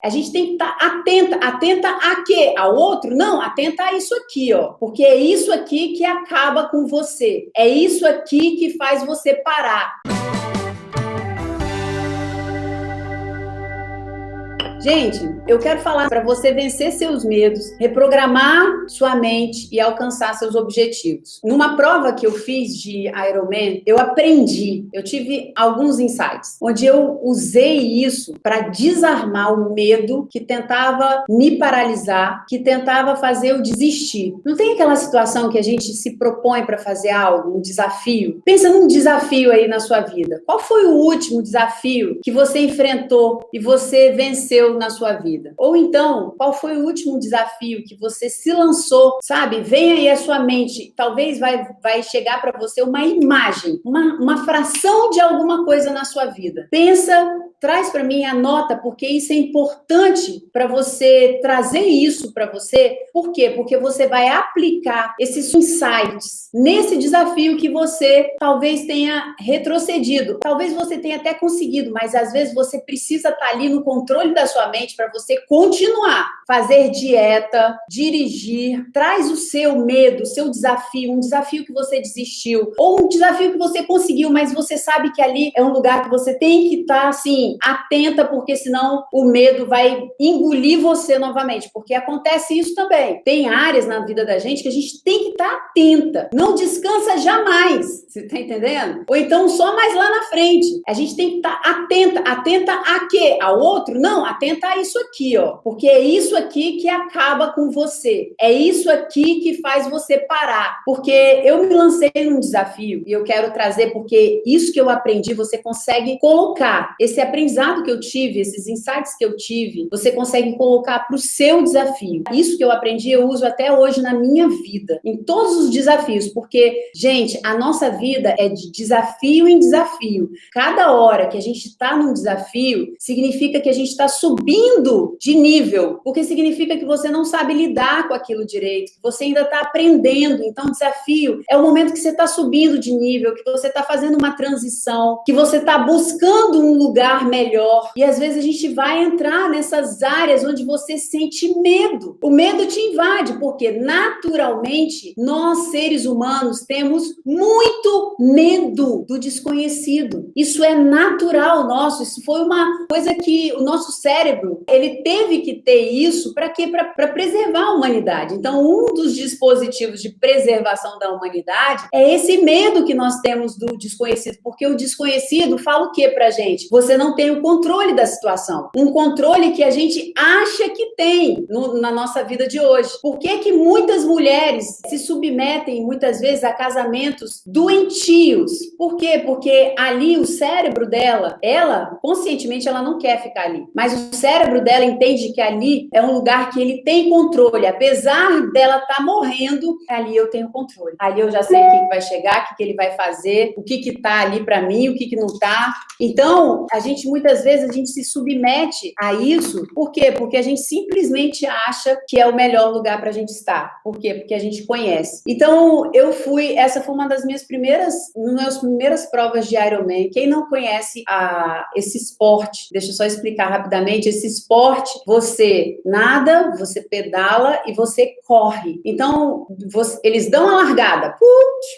A gente tem que estar atenta a quê? Ao outro? Não, atenta a isso aqui, ó. Porque é isso aqui que acaba com você. É isso aqui que faz você parar. Gente, eu quero falar para você vencer seus medos, reprogramar sua mente e alcançar seus objetivos. Numa prova que eu fiz de Ironman, eu aprendi, eu tive alguns insights, onde eu usei isso para desarmar o medo que tentava me paralisar, que tentava fazer eu desistir. Não tem aquela situação que a gente se propõe para fazer algo, um desafio? Pensa num desafio aí na sua vida. Qual foi o último desafio que você enfrentou e você venceu na sua vida? Ou então, qual foi o último desafio que você se lançou, sabe? Vem aí a sua mente, talvez vai chegar para você uma imagem, uma fração de alguma coisa na sua vida. Pensa, traz para mim, anota, porque isso é importante para você trazer isso para você. Por quê? Porque você vai aplicar esses insights nesse desafio que você talvez tenha retrocedido. Talvez você tenha até conseguido, mas às vezes você precisa estar ali no controle da sua mente para você continuar. Fazer dieta, dirigir, traz o seu medo, o seu desafio, um desafio que você desistiu, ou um desafio que você conseguiu, mas você sabe que ali é um lugar que você tem que estar, assim, atenta, porque senão o medo vai engolir você novamente, porque acontece isso também. Tem áreas na vida da gente que a gente tem que estar atenta, não descansa jamais, você tá entendendo? Ou então só mais lá na frente. A gente tem que estar atenta a quê? Ao outro? Não, atenta a isso aqui, ó, porque é isso aqui que acaba com você, é isso aqui que faz você parar, porque eu me lancei num desafio e eu quero trazer, porque isso que eu aprendi, você consegue colocar, esse aprendizado que eu tive, esses insights que eu tive, você consegue colocar para o seu desafio. Isso que eu aprendi, eu uso até hoje na minha vida, em todos os desafios, porque, gente, a nossa vida é de desafio em desafio. Cada hora que a gente está num desafio, significa que a gente está subindo de nível, porque significa que você não sabe lidar com aquilo direito, que você ainda está aprendendo. Então, o desafio é o momento que você está subindo de nível, que você está fazendo uma transição, que você está buscando um lugar melhor. E às vezes a gente vai entrar nessas áreas onde você sente medo. O medo te invade, porque naturalmente nós, seres humanos, temos muito medo do desconhecido. Isso é natural nosso, isso foi uma coisa que o nosso cérebro, ele teve que ter isso para quê? Para preservar a humanidade. Então, um dos dispositivos de preservação da humanidade é esse medo que nós temos do desconhecido, porque o desconhecido fala o quê pra gente? Você não tem o controle da situação. Um controle que a gente acha que tem na nossa vida de hoje. Por que que muitas mulheres se submetem, muitas vezes, a casamentos doentios? Por quê? Porque ali o cérebro dela, ela, conscientemente, ela não quer ficar ali. Mas o cérebro dela entende que ali é um lugar que ele tem controle. Apesar dela estar morrendo, ali eu tenho controle. Ali eu já sei o que vai chegar, o que ele vai fazer, o que tá ali para mim, o que não tá. Então, muitas vezes, a gente se submete a isso. Por quê? Porque a gente simplesmente acha que é o melhor lugar para a gente estar. Por quê? Porque a gente conhece. Então, essa foi uma das minhas primeiras provas de Ironman. Quem não conhece esse esporte, deixa eu só explicar rapidamente, esse esporte, você nada, você pedala e você corre. Então, eles dão a largada,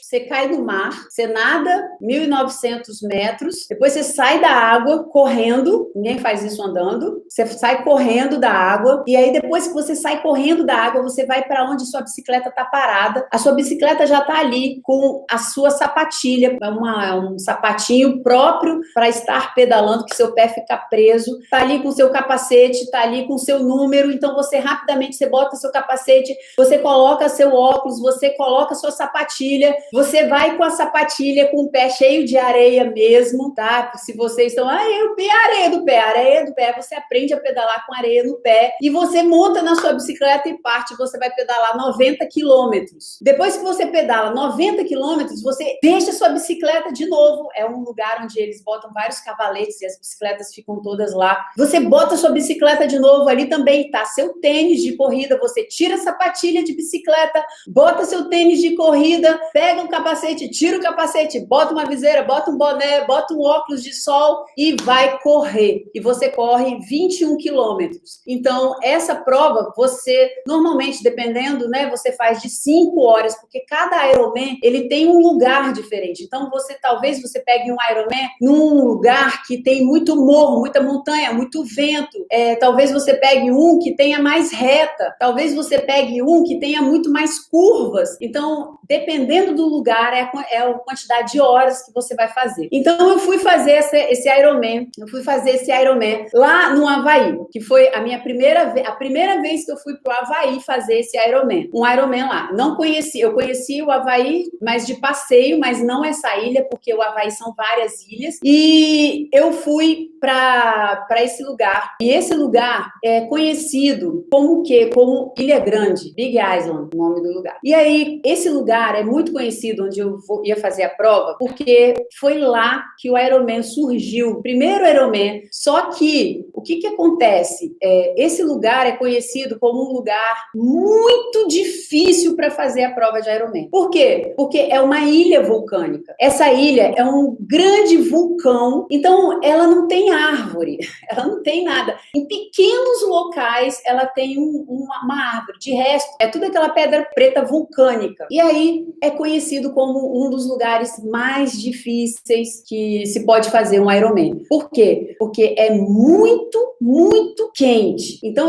você cai no mar, você nada 1.900 metros, depois você sai da água correndo, ninguém faz isso andando, você sai correndo da água, e aí depois que você sai correndo da água, você vai para onde sua bicicleta está parada, a sua bicicleta já está ali com a sua sapatilha, um sapatinho próprio para estar pedalando, que seu pé fica preso, está ali com seu capacete, está ali com seu número, então você rapidamente, você bota seu capacete, você coloca seu óculos, você coloca sua sapatilha, você vai com a sapatilha com o pé cheio de areia mesmo, tá? Se vocês estão, areia do pé, você aprende a pedalar com areia no pé e você monta na sua bicicleta e parte, você vai pedalar 90 quilômetros. Depois que você pedala 90 quilômetros, você deixa sua bicicleta de novo, é um lugar onde eles botam vários cavaletes e as bicicletas ficam todas lá. Você bota sua bicicleta de novo, ali também tá seu tênis de corrida, você tira a sapatilha sapatilha de bicicleta, bota seu tênis de corrida, pega um capacete, tira o capacete, bota uma viseira, bota um boné, bota um óculos de sol e vai correr. E você corre 21 quilômetros. Então, essa prova, você, normalmente, dependendo, né, você faz de 5 horas, porque cada Ironman, ele tem um lugar diferente. Então, talvez você pegue um Ironman num lugar que tem muito morro, muita montanha, muito vento. Talvez você pegue um que tenha mais reta. Talvez você pegue um que tenha muito mais curvas. Então, dependendo do lugar, é a quantidade de horas que você vai fazer. Então, eu fui fazer esse Ironman. Eu fui fazer esse Ironman lá no Havaí, que foi a primeira vez que eu fui pro Havaí fazer esse Ironman. Um Ironman lá. Não conheci, eu conheci o Havaí, mas de passeio, mas não essa ilha, porque o Havaí são várias ilhas. E eu fui para esse lugar. E esse lugar é conhecido como o quê? Como Ilha Grande, Big Island, o nome do lugar. E aí, esse lugar é muito conhecido onde eu ia fazer a prova, porque foi lá que o Ironman surgiu, o primeiro Ironman. Só que, o que acontece? Esse lugar é conhecido como um lugar muito difícil para fazer a prova de Ironman. Por quê? Porque é uma ilha vulcânica. Essa ilha é um grande vulcão, então ela não tem árvore, ela não tem nada. Em pequenos locais, ela tem uma árvore. De resto, é tudo aquela pedra preta vulcânica. E aí, é conhecido como um dos lugares mais difíceis que se pode fazer um Ironman. Por quê? Porque é muito, muito quente. Então,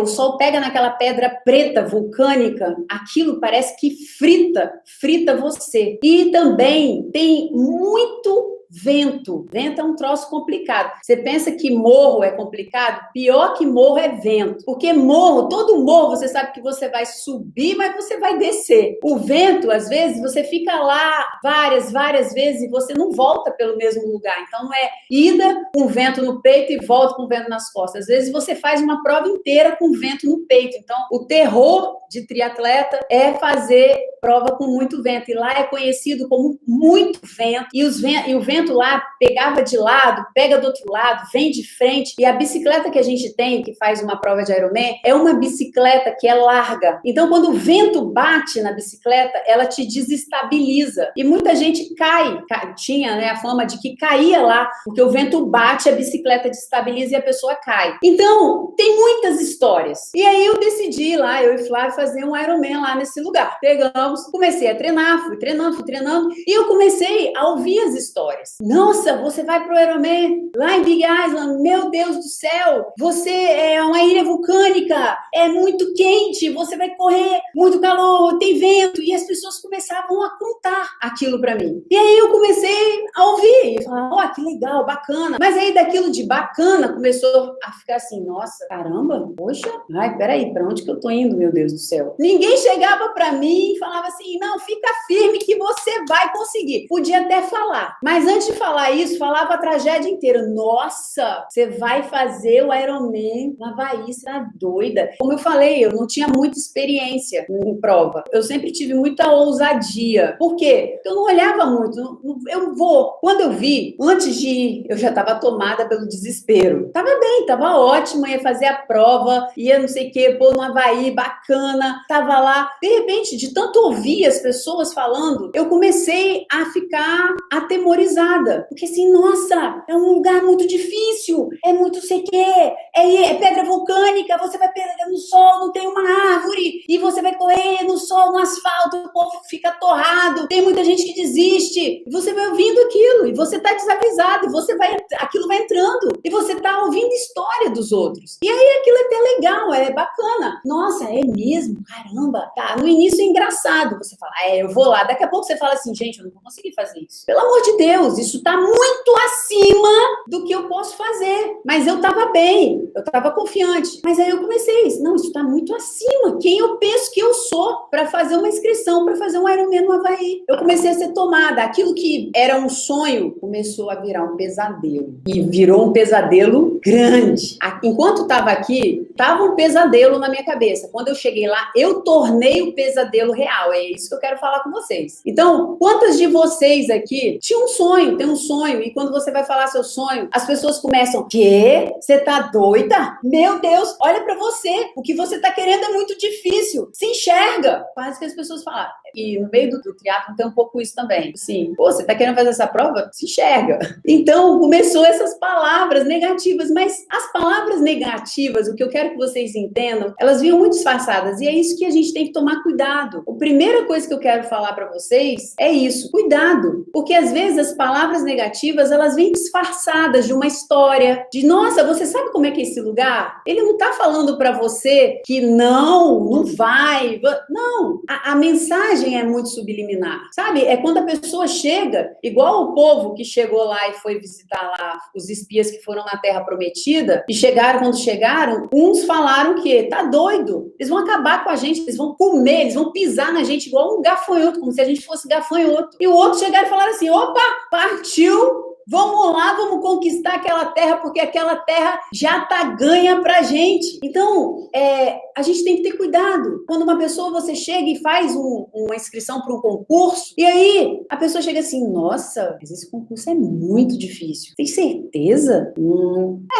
o sol pega naquela pedra preta vulcânica, aquilo parece que frita você. E também tem muito vento. Vento é um troço complicado. Você pensa que morro é complicado? Pior que morro é vento. Porque todo morro, você sabe que você vai subir, mas você vai descer. O vento, às vezes, você fica lá várias vezes e você não volta pelo mesmo lugar. Então, não é ida com vento no peito e volta com vento nas costas. Às vezes, você faz uma prova inteira com vento no peito. Então, o terror de triatleta é fazer prova com muito vento. E lá é conhecido como muito vento. E o vento lá pegava de lado, pega do outro lado, vem de frente. E a bicicleta que a gente tem, que faz uma prova de Ironman, é uma bicicleta que é larga. Então, quando o vento bate na bicicleta, ela te desestabiliza. E muita gente tinha, né, a fama de que caía lá, porque o vento bate, a bicicleta desestabiliza e a pessoa cai. Então, tem muitas histórias. E aí eu decidi lá, eu e Flávio, fazer um Ironman lá nesse lugar. Pegamos, comecei a treinar, fui treinando, e eu comecei a ouvir as histórias. Nossa, você vai pro Ironman lá em Big Island, meu Deus do céu, você é uma ilha vulcânica, é muito quente, você vai correr, muito calor, tem vento, e as pessoas começavam a contar aquilo pra mim. E aí eu comecei a ouvir, e falar, ó, que legal, bacana. Mas aí daquilo de bacana começou a ficar assim, nossa, caramba, poxa, ai, peraí, pra onde que eu tô indo, meu Deus do céu? Ninguém chegava pra mim e falava assim, não, fica firme que você vai conseguir. Podia até falar, mas antes de falar isso, falava a tragédia inteira. Nossa, você vai fazer o Ironman no Havaí, você tá doida. Como eu falei, eu não tinha muita experiência em prova. Eu sempre tive muita ousadia. Por quê? Porque eu não olhava muito. Quando eu vi, antes de ir, eu já estava tomada pelo desespero. Tava bem, tava ótima, ia fazer a prova, ia não sei o quê, pô, no Havaí, bacana. Tava lá. De repente, de tanto ouvir as pessoas falando, eu comecei a ficar atemorizada. Porque assim, nossa, é um lugar muito difícil, é muito sei o quê, é pedra vulcânica, você vai pegar no sol, não tem uma árvore, e você vai correr no sol, no asfalto, o povo fica torrado, tem muita gente que desiste, e você vai ouvindo aquilo, e você tá desavisado, e aquilo vai entrando, e você tá ouvindo história dos outros. E aí aquilo é até legal, é bacana. Nossa, é mesmo? Caramba. Tá, no início é engraçado, você fala, eu vou lá, daqui a pouco você fala assim, gente, eu não vou conseguir fazer isso. Pelo amor de Deus, isso tá muito acima do que eu posso fazer. Mas eu tava bem, eu tava confiante. Mas aí eu comecei, não, isso tá muito acima. Quem eu penso que eu sou para fazer uma inscrição, para fazer um Ironman no Havaí? Eu comecei a ser tomada. Aquilo que era um sonho começou a virar um pesadelo. E virou um pesadelo grande. Enquanto tava aqui, tava um pesadelo na minha cabeça. Quando eu cheguei lá, eu tornei o pesadelo real. É isso que eu quero falar com vocês. Então, quantas de vocês aqui tinham um sonho? tem um sonho. E quando você vai falar seu sonho, as pessoas começam, quê? Você tá doida? Meu Deus, olha pra você. O que você tá querendo é muito difícil. Se enxerga. Quase que as pessoas falam. E no meio do triatlon tem um pouco isso também. Assim, pô, você tá querendo fazer essa prova? Se enxerga. Então, começou essas palavras negativas. Mas as palavras negativas, o que eu quero que vocês entendam, elas vinham muito disfarçadas. E é isso que a gente tem que tomar cuidado. A primeira coisa que eu quero falar pra vocês é isso. Cuidado. Porque às vezes as palavras negativas, elas vêm disfarçadas de uma história. De, nossa, você sabe como é que é esse lugar? Ele não tá falando pra você que não vai. Não. A mensagem é muito subliminar, sabe? É quando a pessoa chega, igual o povo que chegou lá e foi visitar lá os espias que foram na Terra Prometida, e chegaram, quando chegaram, uns falaram que tá doido, eles vão acabar com a gente, eles vão comer, eles vão pisar na gente igual um gafanhoto, como se a gente fosse gafanhoto. E o outro chegaram e falaram assim, opa, partiu! Vamos lá, vamos conquistar aquela terra, porque aquela terra já tá ganha pra gente. Então, a gente tem que ter cuidado. Quando uma pessoa, você chega e faz uma inscrição para um concurso, e aí a pessoa chega assim, nossa, mas esse concurso é muito difícil. Tem certeza?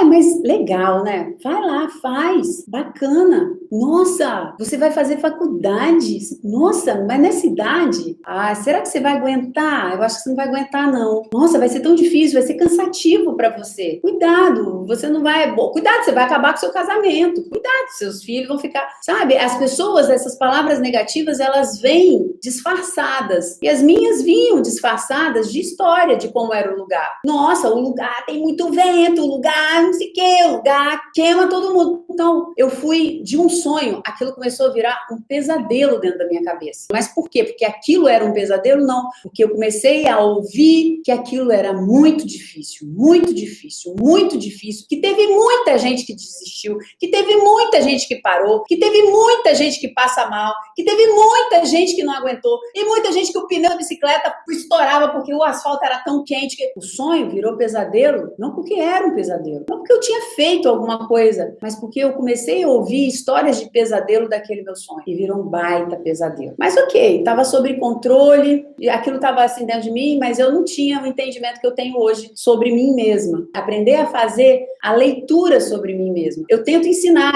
Mas legal, né? Vai lá, faz. Bacana. Nossa, você vai fazer faculdade. Nossa, mas nessa idade? Ah, será que você vai aguentar? Eu acho que você não vai aguentar, não. Nossa, vai ser tão difícil. Vai ser cansativo para você. Cuidado, você não vai... Cuidado, você vai acabar com seu casamento. Cuidado, seus filhos vão ficar... Sabe, as pessoas, essas palavras negativas, elas vêm disfarçadas. E as minhas vinham disfarçadas de história, de como era o lugar. Nossa, o lugar tem muito vento, o lugar não sei o quê, o lugar queima todo mundo. Então, eu fui de um sonho, aquilo começou a virar um pesadelo dentro da minha cabeça. Mas por quê? Porque aquilo era um pesadelo? Não. Porque eu comecei a ouvir que aquilo era muito difícil, muito difícil, muito difícil, que teve muita gente que desistiu, que teve muita gente que parou, que teve muita gente que passa mal, que teve muita gente que não aguentou, e muita gente que o pneu da bicicleta estourava porque o asfalto era tão quente que o sonho virou pesadelo, não porque era um pesadelo, não porque eu tinha feito alguma coisa, mas porque eu comecei a ouvir histórias de pesadelo daquele meu sonho, e virou um baita pesadelo. Mas ok, estava sob controle, aquilo estava assim dentro de mim, mas eu não tinha o entendimento que eu tenho hoje sobre mim mesma. Aprender a fazer a leitura sobre mim mesma. Eu tento ensinar,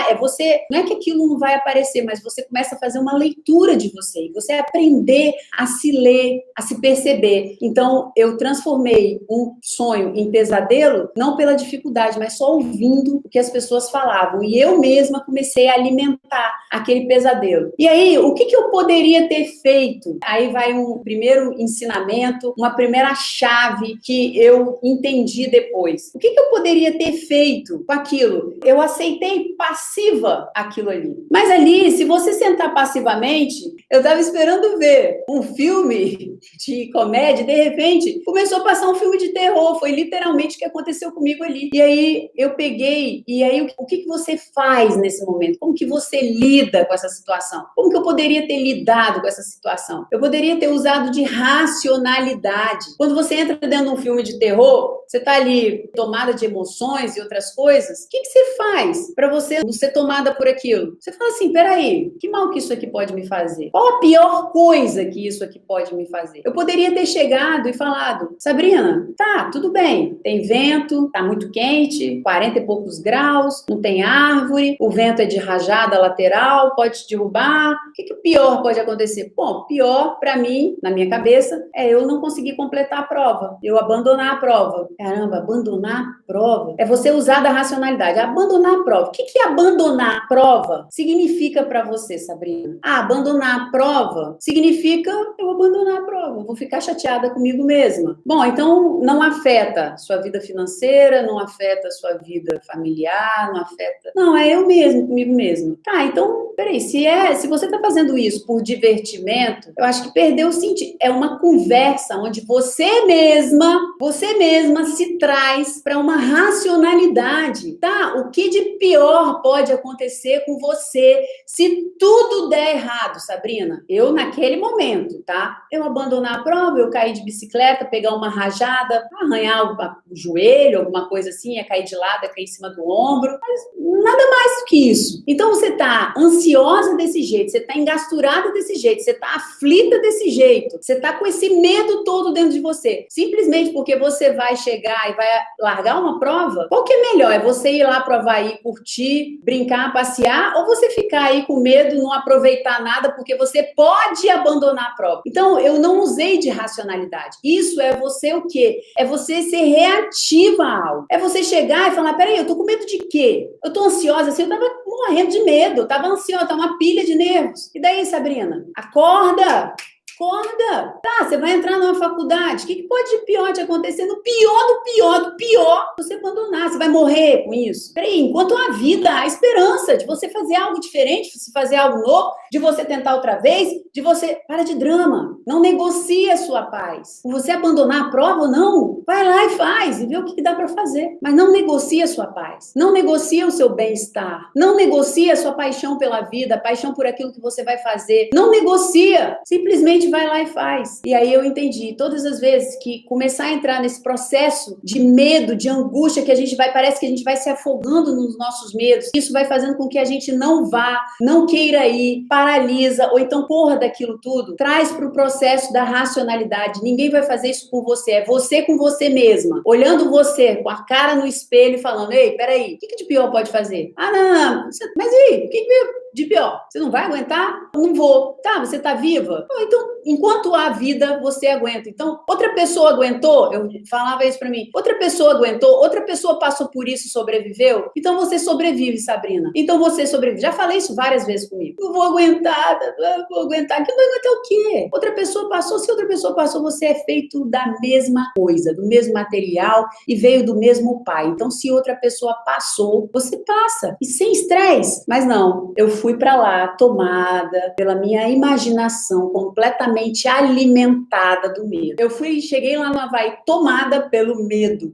não é que aquilo não vai aparecer, mas você começa a fazer uma leitura de você, e você aprender a se ler, a se perceber. Então, eu transformei um sonho em pesadelo, não pela dificuldade, mas só ouvindo o que as pessoas falavam, e eu mesma comecei a alimentar aquele pesadelo. E aí, o que eu poderia ter feito? Aí vai um primeiro ensinamento, uma primeira chave que eu entendi depois. O que eu poderia ter feito com aquilo? Eu aceitei passiva aquilo ali. Mas ali, se você sentar passivamente, eu estava esperando ver um filme de comédia, de repente, começou a passar um filme de terror. Foi literalmente o que aconteceu comigo ali. E aí, eu peguei, e aí, o que você faz nesse momento? Como que você lida com essa situação? Como que eu poderia ter lidado com essa situação? Eu poderia ter usado de racionalidade. Quando você entra dentro de um filme de terror, você tá ali tomada de emoções e outras coisas, o que você faz para você não ser tomada por aquilo? Você fala assim, peraí, que mal que isso aqui pode me fazer? Qual a pior coisa que isso aqui pode me fazer? Eu poderia ter chegado e falado, Sabrina, tá, tudo bem, tem vento, tá muito quente, 40 e poucos graus, não tem árvore, o vento é de rajada lateral, pode te derrubar, o que pior pode acontecer? Bom, pior para mim, na minha cabeça, é eu não conseguir completar a prova, eu abandonar a prova. Caramba, abandonar a prova é você usar da racionalidade. Abandonar a prova. O que abandonar a prova significa para você, Sabrina? Abandonar a prova significa eu abandonar a prova, vou ficar chateada comigo mesma. Bom, então não afeta sua vida financeira, não afeta sua vida familiar, não afeta... Não, é eu mesmo, comigo mesmo. Tá, então, peraí, se você tá fazendo isso por divertimento, eu acho que perdeu o sentido. É uma conversa onde você mesma se traz para uma racionalidade, tá? O que de pior pode acontecer com você se tudo der errado, Sabrina? Eu, naquele momento, tá? Eu abandonar a prova, eu cair de bicicleta, pegar uma rajada, arranhar o joelho, alguma coisa assim, ia cair de lado, ia cair em cima do ombro, mas nada mais do que isso? Então você está ansiosa desse jeito, você está engasturada desse jeito, você está aflita desse jeito, você está com esse medo todo dentro de você, simplesmente porque você vai chegar e vai largar uma prova. Qual que é melhor? É você ir lá pro Havaí, curtir, brincar, passear, ou você ficar aí com medo, não aproveitar nada, porque você pode abandonar a prova? Então, eu não usei de racionalidade. Isso é você o quê? É você ser reativa a algo. É você chegar e falar, peraí, eu tô com medo de quê? Eu tô ansiosa, assim, eu tava morrendo de medo, eu tava ansiosa, tá uma pilha de nervos. E daí, Sabrina? Acorda! Acorda! Tá, você vai entrar numa faculdade, o que pode de pior te acontecer? No pior do pior do pior, você abandonar, você vai morrer com isso. Peraí, enquanto há vida, há esperança de você fazer algo diferente, de você fazer algo novo, de você tentar outra vez, de você... Para de drama, não negocie a sua paz. Você abandonar a prova ou não, vai lá e faz, e vê o que dá para fazer. Mas não negocie a sua paz, não negocie o seu bem-estar, não negocie a sua paixão pela vida, a paixão por aquilo que você vai fazer, não negocia, simplesmente vai lá e faz. E aí eu entendi, todas as vezes que começar a entrar nesse processo de medo, de angústia, que a gente vai, parece que a gente vai se afogando nos nossos medos, isso vai fazendo com que a gente não vá, não queira ir, paralisa, ou então corra daquilo tudo, traz para o processo da racionalidade. Ninguém vai fazer isso por você, é você com você mesma, olhando você com a cara no espelho e falando, ei, peraí, o que de pior pode fazer? Ah, não, mas e aí, o que de pior? Você não vai aguentar? Não vou. Tá, você tá viva? Então, enquanto há vida, você aguenta. Então, outra pessoa aguentou, eu falava isso pra mim, outra pessoa aguentou, outra pessoa passou por isso e sobreviveu, então você sobrevive, Sabrina. Então você sobrevive. Já falei isso várias vezes comigo. Eu vou aguentar, que não vai aguentar o quê? Outra pessoa passou, se outra pessoa passou, você é feito da mesma coisa, do mesmo material e veio do mesmo pai. Então, se outra pessoa passou, você passa. E sem estresse. Mas não, eu fui pra lá tomada pela minha imaginação, completamente alimentada do medo. Cheguei lá no Havaí tomada pelo medo.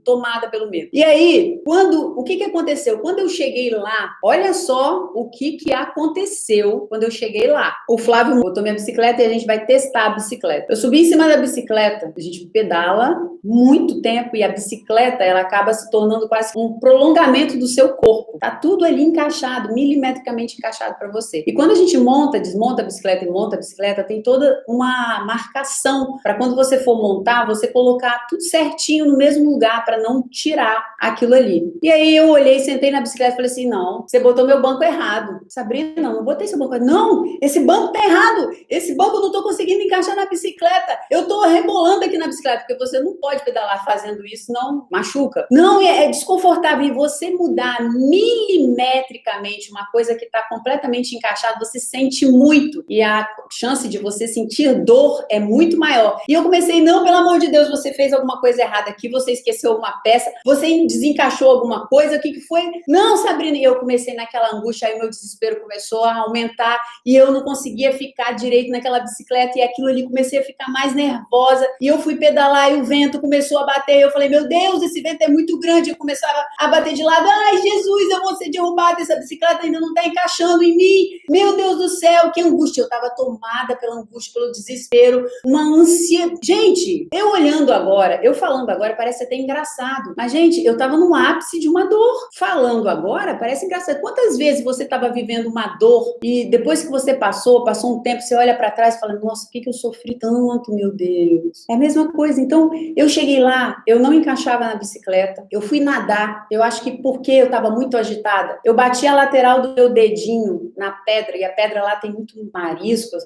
E aí, o que aconteceu? Quando eu cheguei lá, olha só o que aconteceu quando eu cheguei lá. O Flávio botou minha bicicleta e a gente vai testar a bicicleta. Eu subi em cima da bicicleta, a gente pedala muito tempo e a bicicleta, ela acaba se tornando quase um prolongamento do seu corpo. Tá tudo ali encaixado, milimetricamente encaixado para você. E quando a gente desmonta a bicicleta e monta a bicicleta, tem toda uma marcação para quando você for montar, você colocar tudo certinho no mesmo lugar para não tirar aquilo ali. E aí eu olhei, sentei na bicicleta e falei assim, não, você botou meu banco errado. Sabrina, não botei seu banco errado. Não, esse banco tá errado. Esse banco eu não tô conseguindo encaixar na bicicleta. Eu tô rebolando aqui na bicicleta, porque você não pode pedalar fazendo isso, não machuca. Não, é desconfortável. E você mudar milimetricamente uma coisa que tá completamente encaixada, você sente muito. E a chance de você sentir dor é muito maior. E eu comecei, não, pelo amor de Deus, você fez alguma coisa errada aqui, você esqueceu uma peça, você desencaixou alguma coisa, o que foi? Não, Sabrina, e eu comecei naquela angústia, aí meu desespero começou a aumentar e eu não conseguia ficar direito naquela bicicleta e aquilo ali, comecei a ficar mais nervosa e eu fui pedalar e o vento começou a bater, eu falei, meu Deus, esse vento é muito grande, eu começava a bater de lado, ai Jesus, eu vou ser derrubada, essa bicicleta ainda não tá encaixando em mim, meu Deus do céu, que angústia, eu tava tomada pela angústia, pelo desespero, uma ânsia, gente, eu olhando agora, eu falando agora, parece até engraçado, mas gente, eu tava no ápice de uma dor, falando agora, parece engraçado, quantas vezes você tava vivendo uma dor e depois que você passou um tempo, você olha pra trás e fala, nossa, por que eu sofri tanto, meu Deus, é a mesma coisa, então, eu cheguei lá, eu não encaixava na bicicleta, eu fui nadar, eu acho que porque eu tava muito agitada, eu bati a lateral do meu dedinho na pedra, e a pedra lá tem muito mariscos,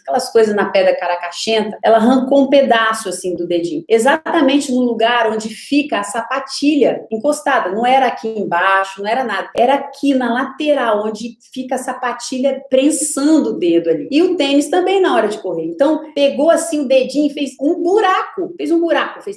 aquelas coisas na pedra caracachenta, ela arrancou um pedaço assim do dedinho, exatamente no lugar onde fica a sapatilha encostada, não era aqui embaixo, não era nada, era aqui na lateral, onde fica a sapatilha prensando o dedo ali, e o tênis também na hora de correr, então pegou assim o dedinho e fez um buraco, fez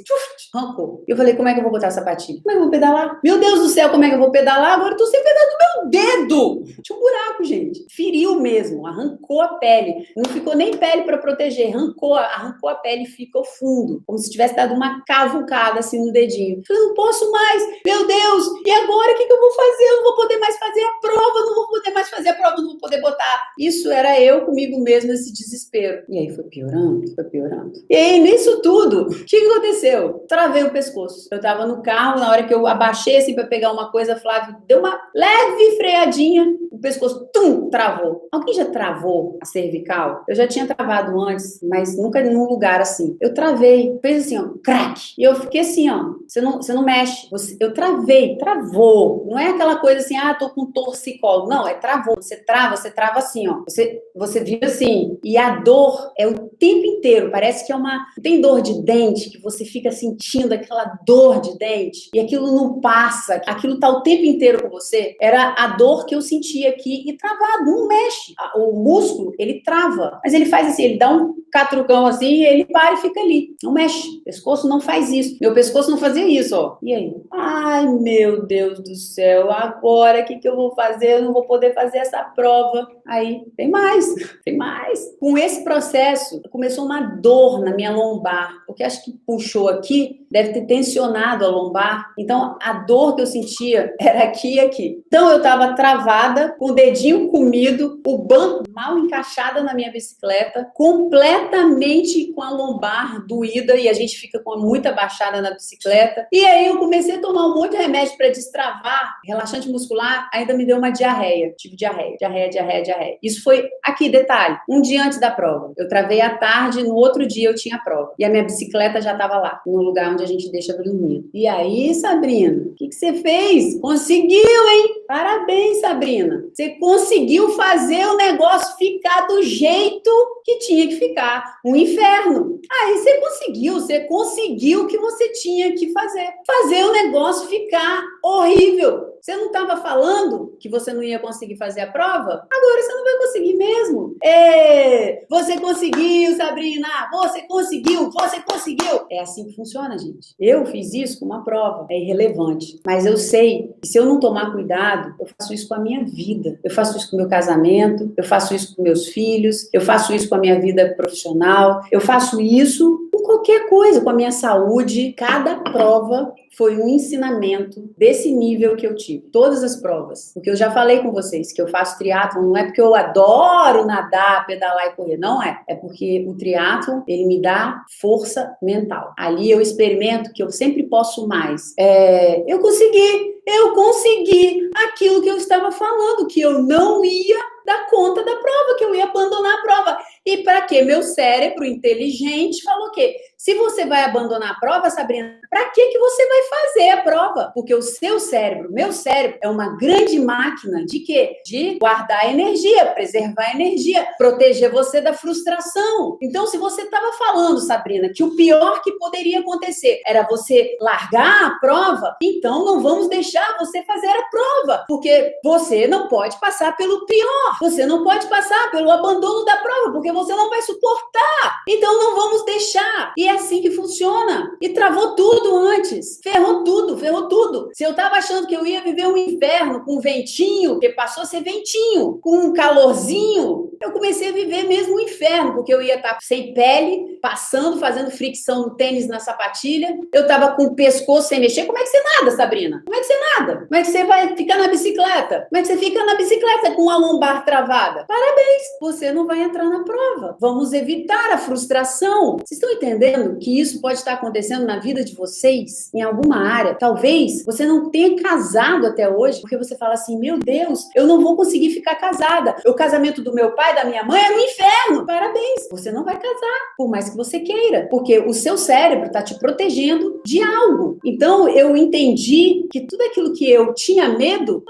tchuf, arrancou, eu falei, como é que eu vou botar a sapatilha? Como é que eu vou pedalar? Meu Deus do céu, como é que eu vou pedalar? Agora eu tô sem pedal no meu dedo, tinha um buraco, gente, feriu mesmo, arrancou a pele, não ficou nem pele para proteger, arrancou a pele e ficou fundo, como se tivesse dado uma cavucada assim no dedinho. Eu falei, não posso mais, meu Deus, e agora o que eu vou fazer? Eu não vou poder mais fazer a prova, não vou poder mais fazer a prova, não vou poder botar. Isso era eu comigo mesmo, esse desespero. desespero. E aí foi piorando, foi piorando. E aí, nisso tudo, o que aconteceu? Travei o pescoço. Eu tava no carro, na hora que eu abaixei assim pra pegar uma coisa, Flávio deu uma leve freadinha, o pescoço, travou. Alguém já travou a cervical? Eu já tinha travado antes, mas nunca num lugar assim. Eu travei, fez assim, ó, crack. E eu fiquei assim, ó, você não mexe. Eu travei, travou. Não é aquela coisa assim, tô com torcicolo. Não, é travou. Você trava assim, ó. Você vira assim. E a dor é o tempo inteiro. Parece que é uma... Tem dor de dente, que você fica sentindo aquela dor de dente, e aquilo não passa, aquilo tá o tempo inteiro com você. Era a dor que eu sentia aqui, e travado, não mexe. O músculo, ele trava. Mas ele faz assim, ele dá um catrucão assim, e ele para e fica ali. Não mexe. O pescoço não faz isso. Meu pescoço não fazia isso, ó. E aí? Ai, meu Deus do céu, agora o que eu vou fazer? Eu não vou poder fazer essa prova. Aí, tem mais. Com esse processo, começou uma dor na minha lombar, porque acho que puxou aqui, deve ter tensionado a lombar. Então, a dor que eu sentia era aqui e aqui. Então, eu estava travada, com o dedinho comido, o banco mal encaixada na minha bicicleta, completamente com a lombar doída, e a gente fica com muita baixada na bicicleta. E aí, eu comecei a tomar um monte de remédio para destravar, relaxante muscular, ainda me deu uma diarreia. Tive diarreia. Isso foi aqui, detalhe, um dia antes da prova. Eu travei à tarde, no outro dia eu tinha a prova. E a minha bicicleta já estava lá, no lugar onde a gente deixa dormir. E aí, Sabrina, o que você fez? Conseguiu, hein? Parabéns, Sabrina. Você conseguiu fazer o negócio ficar do jeito que tinha que ficar. Um inferno. Aí você conseguiu o que você tinha que fazer. Fazer o negócio ficar horrível. Você não estava falando que você não ia conseguir fazer a prova? Agora você não vai conseguir mesmo. Você conseguiu, Sabrina! Você conseguiu! É assim que funciona, gente. Eu fiz isso com uma prova. É irrelevante. Mas eu sei que se eu não tomar cuidado, eu faço isso com a minha vida. Eu faço isso com o meu casamento, eu faço isso com meus filhos, eu faço isso com a minha vida profissional, eu faço isso com qualquer coisa, com a minha saúde. Cada prova foi um ensinamento desse nível que eu tive. Todas as provas. Porque eu já falei com vocês que eu faço triatlon, não é porque eu adoro nadar, pedalar e correr, não é. É porque o triatlon, ele me dá força mental. Ali eu experimento que eu sempre posso mais. Eu consegui aquilo que eu estava falando, que eu não ia dar conta da prova, que eu ia abandonar a prova. E para quê? Meu cérebro inteligente falou que se você vai abandonar a prova, Sabrina, para que você vai fazer a prova? Porque o seu cérebro, meu cérebro, é uma grande máquina de quê? De guardar energia, preservar energia, proteger você da frustração. Então, se você estava falando, Sabrina, que o pior que poderia acontecer era você largar a prova, então não vamos deixar você fazer a prova, porque você não pode passar pelo pior, você não pode passar pelo abandono da prova, porque você não vai suportar. Então não vamos deixar. E é assim que funciona. E travou tudo antes. Ferrou tudo. Se eu tava achando que eu ia viver um inverno com ventinho, que passou a ser ventinho, com um calorzinho, eu comecei a viver mesmo um inferno, porque eu ia estar sem pele, passando, fazendo fricção no tênis, na sapatilha. Eu tava com o pescoço sem mexer. Como é que você nada, Sabrina? Como é que você nada? Como é que você vai ficar na bicicleta? Como é que você fica na bicicleta com a lombar travada? Parabéns, você não vai entrar na prova. Vamos evitar a frustração. Vocês estão entendendo que isso pode estar acontecendo na vida de vocês, em alguma área? Talvez você não tenha casado até hoje, porque você fala assim, meu Deus, eu não vou conseguir ficar casada. O casamento do meu pai, da minha mãe, é um inferno. Parabéns, você não vai casar, por mais que você queira, porque o seu cérebro está te protegendo de algo. Então, eu entendi que tudo aquilo que eu tinha medo,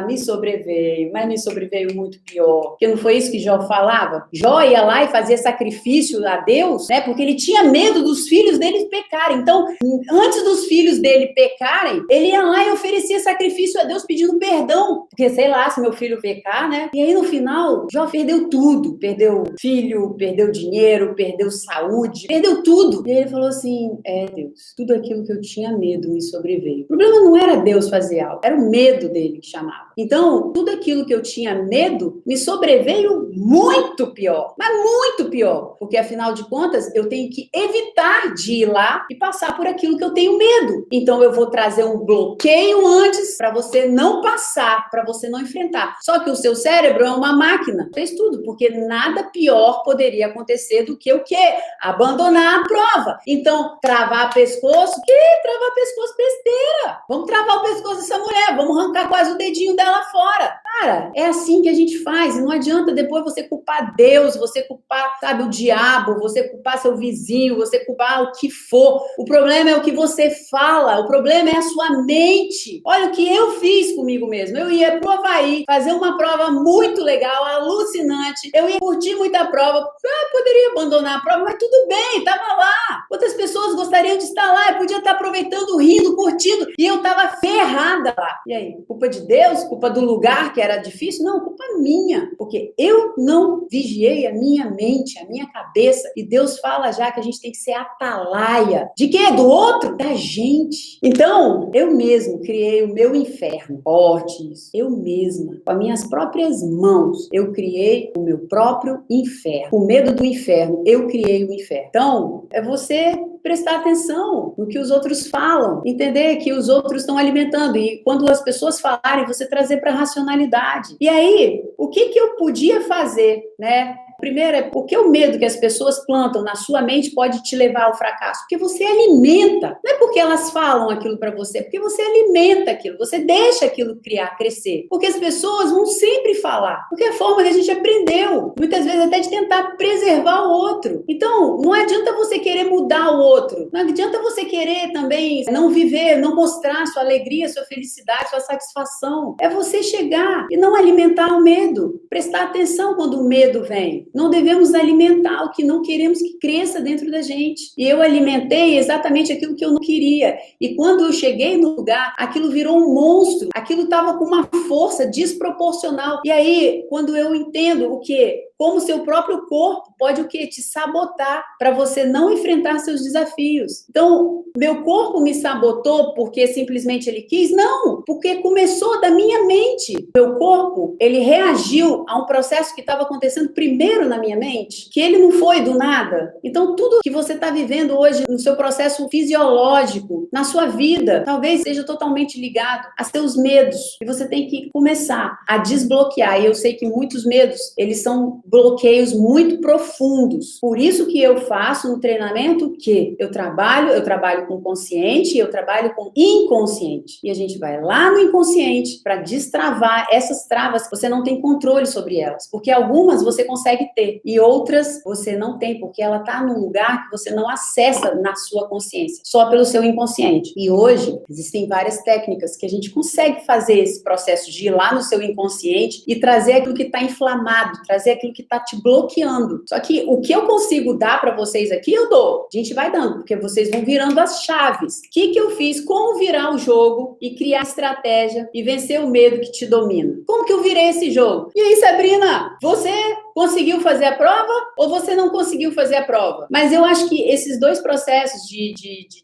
me sobreveio, mas me sobreveio muito pior. Porque não foi isso que Jó falava? Jó ia lá e fazia sacrifício a Deus, né? Porque ele tinha medo dos filhos dele pecarem. Então, antes dos filhos dele pecarem, ele ia lá e oferecia sacrifício a Deus pedindo perdão. Porque, sei lá, se meu filho pecar, né? E aí, no final, Jó perdeu tudo. Perdeu filho, perdeu dinheiro, perdeu saúde, perdeu tudo. E aí ele falou assim, Deus, tudo aquilo que eu tinha medo me sobreveio. O problema não era Deus fazer algo, era o medo dele que chamava. Então, tudo aquilo que eu tinha medo me sobreveio muito pior, mas muito pior, porque afinal de contas eu tenho que evitar de ir lá e passar por aquilo que eu tenho medo. Então eu vou trazer um bloqueio antes para você não passar, para você não enfrentar. Só que o seu cérebro é uma máquina, fez tudo, porque nada pior poderia acontecer do que o quê? Abandonar a prova. Então, travar pescoço, travar pescoço, besteira. Vamos travar o pescoço dessa mulher, vamos arrancar quase o dedinho dela fora. Cara, é assim que a gente faz, e não adianta depois você culpar Deus, você culpar, sabe, o diabo, você culpar seu vizinho, você culpar o que for. O problema é o que você fala, o problema é a sua mente. Olha o que eu fiz comigo mesmo. Eu ia pro Havaí fazer uma prova muito legal, alucinante. Eu ia curtir muita prova. Poderia abandonar a prova, mas tudo bem, estava lá. Outras pessoas gostariam de estar lá, eu podia estar aproveitando, rindo, curtindo, e eu estava ferrada lá. E aí, culpa de Deus? Culpa do lugar que era difícil? Não, culpa minha, porque eu não vigiei a minha mente, a minha cabeça, e Deus fala já que a gente tem que ser atalaia. De quê? Do outro? Da gente. Então, eu mesmo criei o meu inferno. Forte isso. Eu mesma, com as minhas próprias mãos, eu criei o meu próprio inferno. O medo do inferno, eu criei o inferno. Então, é você prestar atenção no que os outros falam, entender que os outros estão alimentando, e quando as pessoas falarem, você trazer para a racionalidade. E aí, o que eu podia fazer, né? Primeiro é porque o medo que as pessoas plantam na sua mente pode te levar ao fracasso. Porque você alimenta. Não é porque elas falam aquilo para você, é porque você alimenta aquilo. Você deixa aquilo criar, crescer. Porque as pessoas vão sempre falar. Porque é a forma que a gente aprendeu. Muitas vezes até de tentar preservar o outro. Então, não adianta você querer mudar o outro. Não adianta você querer também não viver, não mostrar sua alegria, sua felicidade, sua satisfação. É você chegar e não alimentar o medo. Prestar atenção quando o medo vem. Não devemos alimentar o que não queremos que cresça dentro da gente. E eu alimentei exatamente aquilo que eu não queria. E quando eu cheguei no lugar, aquilo virou um monstro. Aquilo estava com uma força desproporcional. E aí, quando eu entendo o quê? Como seu próprio corpo pode o quê? Te sabotar para você não enfrentar seus desafios. Então, meu corpo me sabotou porque simplesmente ele quis? Não, porque começou da minha mente. Meu corpo, ele reagiu a um processo que estava acontecendo primeiro na minha mente, que ele não foi do nada. Então, tudo que você está vivendo hoje no seu processo fisiológico, na sua vida, talvez seja totalmente ligado a seus medos. E você tem que começar a desbloquear. E eu sei que muitos medos, eles são bloqueios muito profundos. Por isso que eu faço no treinamento que eu trabalho com consciente, eu trabalho com inconsciente. E a gente vai lá no inconsciente para destravar essas travas que você não tem controle sobre elas. Porque algumas você consegue ter e outras você não tem, porque ela está num lugar que você não acessa na sua consciência, só pelo seu inconsciente. E hoje existem várias técnicas que a gente consegue fazer esse processo de ir lá no seu inconsciente e trazer aquilo que está inflamado, trazer aquilo que está te bloqueando. Só que o que eu consigo dar para vocês aqui, eu dou. A gente vai dando, porque vocês vão virando as chaves. O que eu fiz? Como virar o jogo e criar estratégia e vencer o medo que te domina? Como que eu virei esse jogo? E aí, Sabrina, você conseguiu fazer a prova ou você não conseguiu fazer a prova? Mas eu acho que esses dois processos de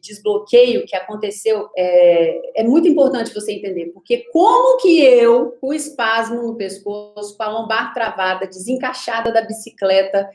desbloqueio que aconteceu é muito importante você entender, porque como que eu, com espasmo no pescoço, com a lombar travada, desencaixada da bicicleta,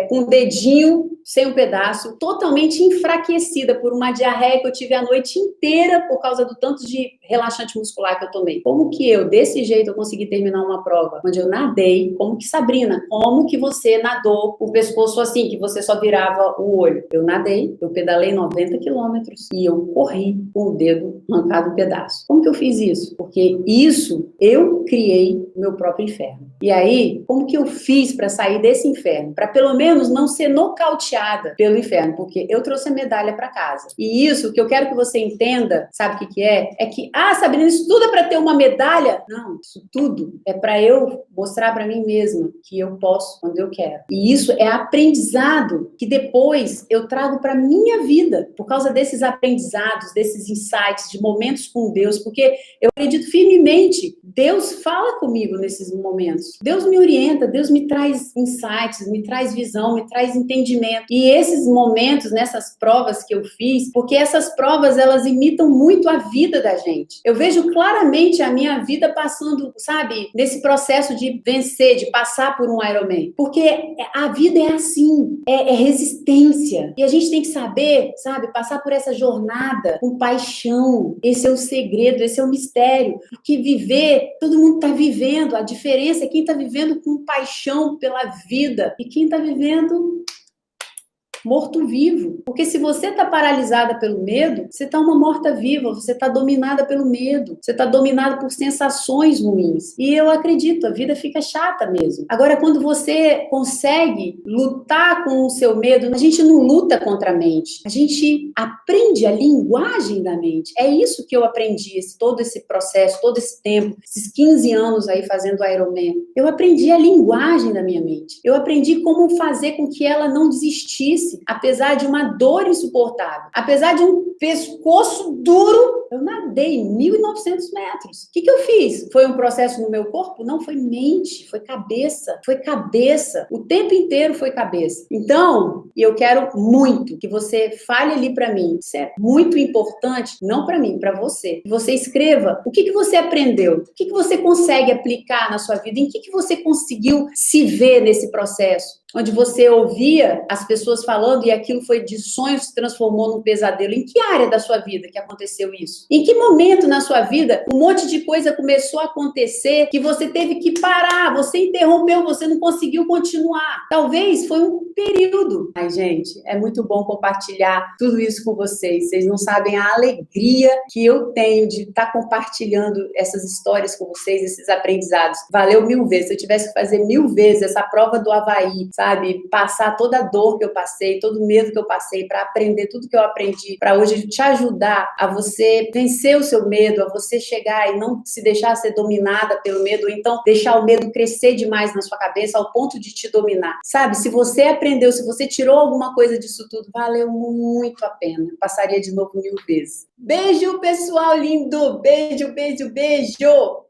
com o dedinho sem um pedaço, totalmente enfraquecida por uma diarreia que eu tive a noite inteira por causa do tanto de relaxante muscular que eu tomei. Como que eu, desse jeito, eu consegui terminar uma prova onde eu nadei? Como que, Sabrina, como que você nadou o pescoço assim, que você só virava o olho? Eu nadei, eu pedalei 90 quilômetros e eu corri com o dedo arrancado um pedaço. Como que eu fiz isso? Porque isso, eu criei o meu próprio inferno. E aí, como que eu fiz para sair desse inferno? Para pelo menos não ser nocauteada pelo inferno, porque eu trouxe a medalha para casa. E isso, o que eu quero que você entenda, sabe o que é? É que, Sabrina, isso tudo é para ter uma medalha? Não, isso tudo é para eu mostrar para mim mesma que eu posso quando eu quero. E isso é aprendizado que depois eu trago para minha vida, por causa desses aprendizados, desses insights, de momentos com Deus, porque eu acredito firmemente, Deus fala comigo nesses momentos. Deus me orienta, Deus me traz traz insights, me traz visão, me traz entendimento. E esses momentos, nessas provas que eu fiz, porque essas provas, elas imitam muito a vida da gente. Eu vejo claramente a minha vida passando, sabe, nesse processo de vencer, de passar por um Ironman. Porque a vida é assim, é resistência. E a gente tem que saber, sabe, passar por essa jornada com paixão. Esse é o segredo, esse é o mistério. Porque viver, todo mundo está vivendo. A diferença é quem está vivendo com paixão pela vida e quem está vivendo morto-vivo. Porque se você está paralisada pelo medo, você está uma morta-viva, você está dominada pelo medo, você está dominada por sensações ruins. E eu acredito, a vida fica chata mesmo. Agora, quando você consegue lutar com o seu medo, a gente não luta contra a mente, a gente aprende a linguagem da mente. É isso que eu aprendi, todo esse processo, todo esse tempo, esses 15 anos aí fazendo Ironman. Eu aprendi a linguagem da minha mente. Eu aprendi como fazer com que ela não desistisse, apesar de uma dor insuportável, apesar de um pescoço duro. Eu nadei 1.900 metros. O que eu fiz? Foi um processo no meu corpo? Não, foi mente, foi cabeça. Foi cabeça. O tempo inteiro foi cabeça. Então, eu quero muito que você fale ali para mim. Isso é muito importante, não para mim, para você. Que você escreva o que você aprendeu, o que você consegue aplicar na sua vida, em que você conseguiu se ver nesse processo. Onde você ouvia as pessoas falando e aquilo foi de sonho, se transformou num pesadelo. Em que área da sua vida que aconteceu isso? Em que momento na sua vida um monte de coisa começou a acontecer que você teve que parar, você interrompeu, você não conseguiu continuar? Talvez foi um período. Ai, gente, é muito bom compartilhar tudo isso com vocês. Vocês não sabem a alegria que eu tenho de estar compartilhando essas histórias com vocês, esses aprendizados. Valeu 1000 vezes. Se eu tivesse que fazer 1000 vezes essa prova do Havaí, sabe, passar toda a dor que eu passei, todo o medo que eu passei, para aprender tudo que eu aprendi, para hoje te ajudar a você vencer o seu medo, a você chegar e não se deixar ser dominada pelo medo, ou então deixar o medo crescer demais na sua cabeça ao ponto de te dominar. Sabe, se você aprendeu, se você tirou alguma coisa disso tudo, valeu muito a pena. Eu passaria de novo 1000 vezes. Beijo, pessoal lindo! Beijo, beijo, beijo!